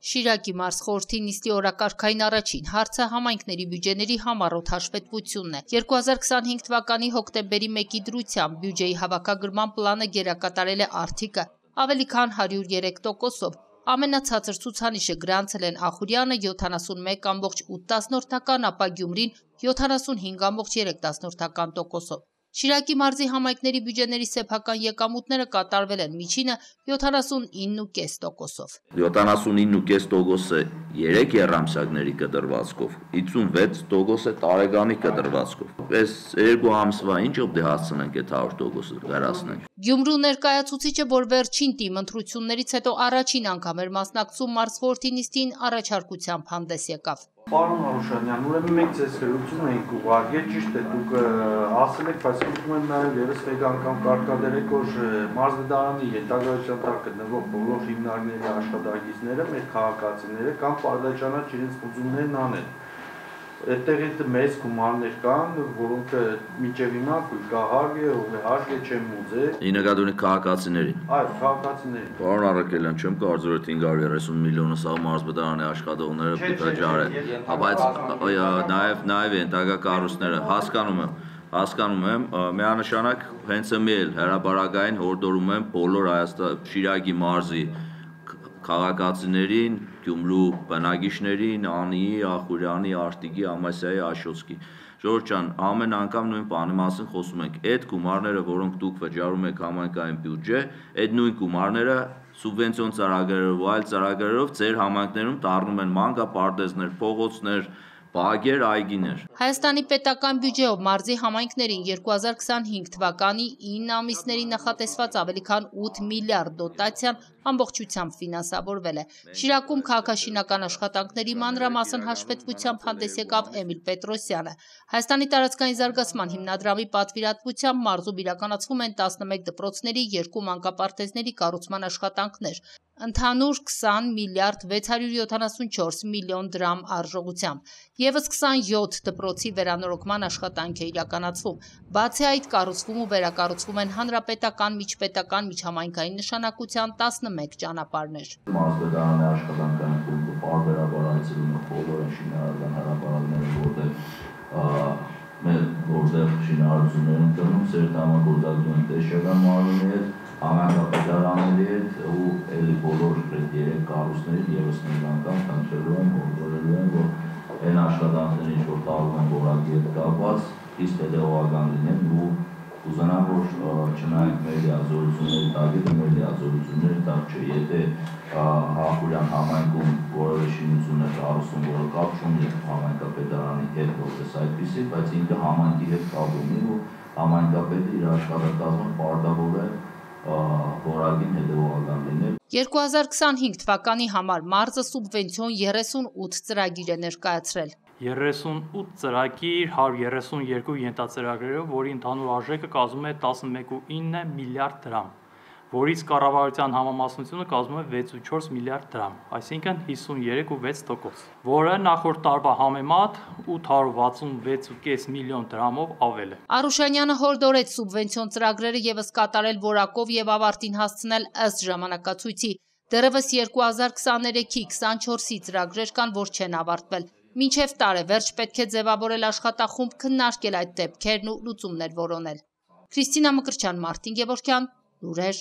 Շիրակի մարզխորհրդի նիստի օրակարգային առաջին հարցը համայնքների բյուջեների համառոտ հաշվետվությունն է։ 2025 թվականի հոկտեմբերի 1-ի դրությամբ բյուջեի հավաքագրման պլանը գերակատարել է Արթիկը ավելի քան 103%-ով։ Ամենացածր ցուցանիշը գրանցել են Ախուրյանը 71,8%, ապա Գյումրին 75,3%-ով։ Շիրակի մարզի համայնքների բյուջեների սեփական եկամուտները կատարվել են միջինը 79,5%-ով։ 79,5%-ը 3 եռամսյակների կտրվածքով, 56%-ը տարեկանի կտրվածքով։ Այս 2 ամսվա ինչով դե հասցնենք այդ 100%-ը վերացնենք։ Գյումրու ներկայացուցիչը, որ վերջին ՏԻՄ ընտրություններից հետո առաջին անգամ էր մասնակցում մարզխորհրդի նիստին, առաջարկությամբ հանդես եկավ։ Պարոն Արուշանյան, ուրեմն մենք ձեզ գրություն էինք ուղարկել, ճիշտ է, դուք ասել եք, բայց ուզում եմ նաև ևս մեկ անգամ կարգադրեք, որ մարզդարանի յետագայության տակ գտնվող բոլոր հիմնարկների աշխատակիցները, մեր քաղաքացիները կամ պարտադրանաչ իրենց ուզումներն անեն։ Այդտեղ մեծ գումարներ կան, որոնք մինչև հիմա գահակ է, հարգ է, չեմ ուզել։ Իննկադունի քաղաքացիներին։ Այո, քաղաքացիներին։ Պարոն Արաքելյան, չեմ կարծում որ 530 միլիոնը սա մարզբդարանի աշխատողները պետաջար է, բայց նաև ենթակա կառույցները հասկանում եմ, միանշանակ հենց ըմի էլ հրապարակային հորդորում եմ բոլոր Շիրակի մարզի քաղաքացիներին, Գյումրու բնակիչներին, Անիի, Ախուրյանի, Արտիկի, Ամասիայի, Աշոտսկի։ Ժողովուրդ ջան, ամեն անգամ նույն բանի մասին խոսում ենք։ Այդ գումարները, որոնք դուք վճարում եք համայնքային բյուջե, այդ նույն գումարները սուբվենցիոն ծրագրերով ու այլ ծրագրերով ձեր համայնքներում դառնում են մանկապարտեզներ, փողոցներ, բակեր, այգիներ։ Հայաստանի պետական բյուջեով մարզի համայնքներին 2025 թվականի 9 ամիսների նախատեսված ավելի քան 8 միլիարդ դոտացիան ամբողջությամբ ֆինանսավորվել է։ Շիրակում քաղաքաշինական աշխատանքների մանրամասն հաշվետվությամբ հանդես եկավ Էմիլ Պետրոսյանը։ Հայաստանի տարածքային զարգացման հիմնադրամի պատվիրատվությամբ մարզում իրականացվում են 11 դպրոցների, 2 մանկապարտեզների կառուցման աշխատանքներ, ընդհանուր 20 միլիարդ 674 միլիոն դրամ արժողությամբ։ Եվս 27 դպրոցի վերանորոգման աշխատանք է իրականացվում։ Բացի այդ, կառուցվում ու վերակառուցվում են հանրապետական, միջպետական, միջհամայնքային նշանակության 11 ճանապարհներ։ Մարզբդարանի աշխատանքային խումբը պարբերաբար այցելում է բոլոր շինարարական հրապարակները, որտեղ շինարարություններ են տրվում, սերտ համագործակցում են Տեսչական մարմնի հետ, համայնքապետարանների հետ ու էլի բոլոր 3 կառույցների ևս մեկ անգամ խնդրելու են, հորդորելու են, որ այն աշխատանքներին, որ տարվում են որակի հետ կապված, իսկ հետևողական լինեն ու ուզենամ, որ չնայենք մեր լիազորությունների տակը, մեր լիազորությունների տակ չէ, եթե Ախուրյան համայնքում որևէ շինություն է կառուցվում, որը կապ չունի համայնքապետարանի հետ, որպես այդպիսի, բայց ինքը համայնքի հետ կապ ունի ու համայնքապետը իր աշխատակազմը պարտավոր է որակին հետևողական լինել։ 2025 թվականի համար մարզը սուբվենցիոն 38 ծրագիր է ներկայացրել։ 38 ծրագիր, 132 ենթածրագրերով, որի ընդհանուր արժեքը կազմում է 11,9 միլիարդ դրամ, որից կառավարության համամասնությունը կազմում է 6,4 միլիարդ դրամ, այսինքն 53,6%, որը նախորդ տարվա համեմատ 866,5 միլիոն դրամով ավել է։ Արուշանյանը հորդորեց սուբվենցիոն ծրագրերը ևս կատարել որակով եւ ավարտին հասցնել ըստ ժամանակացույցի։ Դեռևս 2023-ի 24-ի ծրագրեր կան, որ չեն ավարտվել։ Մինչև տարեվերջ պետք է ձևավորել աշխատախումբ, քննարկել այդ դեպքերն ու լուծումներ որոնել։ Քրիստինա Մկրտչյան, Մարտին Գևորգյան, լուրեր։